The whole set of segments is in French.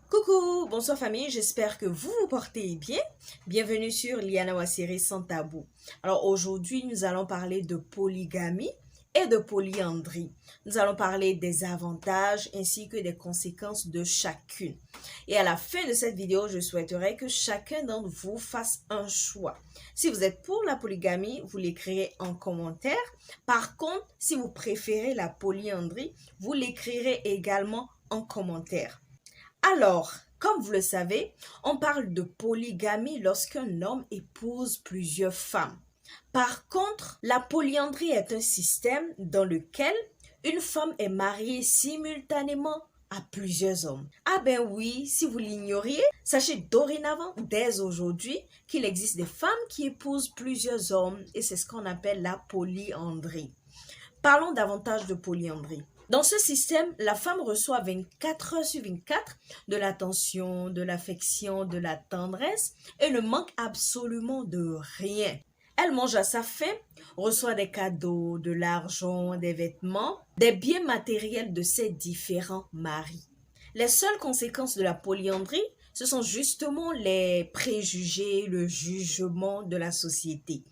Coucou, bonsoir famille, j'espère que vous vous portez bien. Bienvenue sur Liana Wassiri sans tabou. Alors aujourd'hui, nous allons parler de polygamie et de polyandrie. Nous allons parler des avantages ainsi que des conséquences de chacune. Et à la fin de cette vidéo, je souhaiterais que chacun d'entre vous fasse un choix. Si vous êtes pour la polygamie, vous l'écrirez en commentaire. Par contre, si vous préférez la polyandrie, vous l'écrirez également en commentaire. Alors, comme vous le savez, on parle de polygamie lorsqu'un homme épouse plusieurs femmes. Par contre, la polyandrie est un système dans lequel une femme est mariée simultanément à plusieurs hommes. Ah ben oui, si vous l'ignoriez, sachez dorénavant, dès aujourd'hui, qu'il existe des femmes qui épousent plusieurs hommes et c'est ce qu'on appelle la polyandrie. Parlons davantage de polyandrie. Dans ce système, la femme reçoit 24 heures sur 24 de l'attention, de l'affection, de la tendresse et ne manque absolument de rien. Elle mange à sa faim, reçoit des cadeaux, de l'argent, des vêtements, des biens matériels de ses différents maris. Les seules conséquences de la polyandrie, ce sont justement les préjugés, le jugement de la société.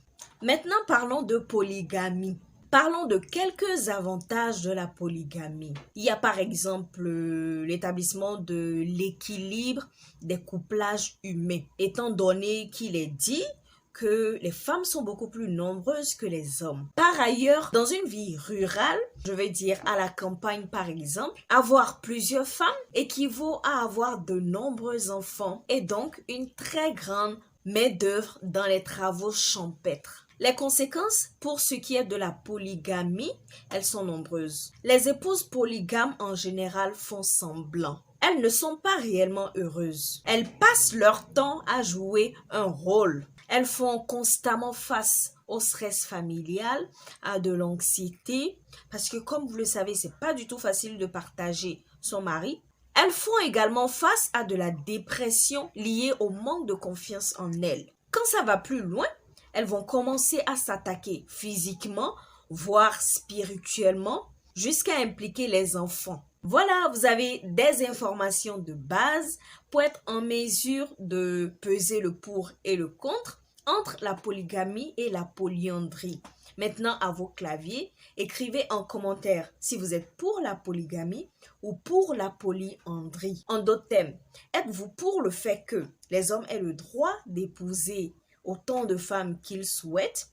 Maintenant, parlons de polygamie. Parlons de quelques avantages de la polygamie. Il y a par exemple l'établissement de l'équilibre des couplages humains, étant donné qu'il est dit que les femmes sont beaucoup plus nombreuses que les hommes. Par ailleurs, dans une vie rurale, je vais dire à la campagne par exemple, avoir plusieurs femmes équivaut à avoir de nombreux enfants et donc une très grande main-d'œuvre dans les travaux champêtres. Les conséquences pour ce qui est de la polygamie, elles sont nombreuses. Les épouses polygames en général font semblant. Elles ne sont pas réellement heureuses. Elles passent leur temps à jouer un rôle. Elles font constamment face au stress familial, à de l'anxiété, parce que comme vous le savez, c'est pas du tout facile de partager son mari. Elles font également face à de la dépression liée au manque de confiance en elles. Quand ça va plus loin, elles vont commencer à s'attaquer physiquement, voire spirituellement, jusqu'à impliquer les enfants. Voilà, vous avez des informations de base pour être en mesure de peser le pour et le contre entre la polygamie et la polyandrie. Maintenant, à vos claviers, écrivez en commentaire si vous êtes pour la polygamie ou pour la polyandrie. En d'autres termes, êtes-vous pour le fait que les hommes aient le droit d'épouser autant de femmes qu'ils souhaitent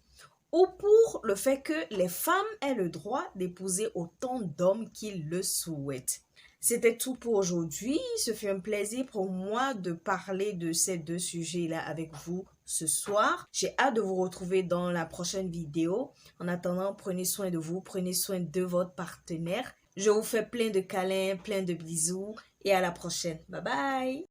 ou pour le fait que les femmes aient le droit d'épouser autant d'hommes qu'ils le souhaitent. C'était tout pour aujourd'hui. Ce fut un plaisir pour moi de parler de ces deux sujets-là avec vous ce soir. J'ai hâte de vous retrouver dans la prochaine vidéo. En attendant, prenez soin de vous, prenez soin de votre partenaire. Je vous fais plein de câlins, plein de bisous et à la prochaine. Bye bye!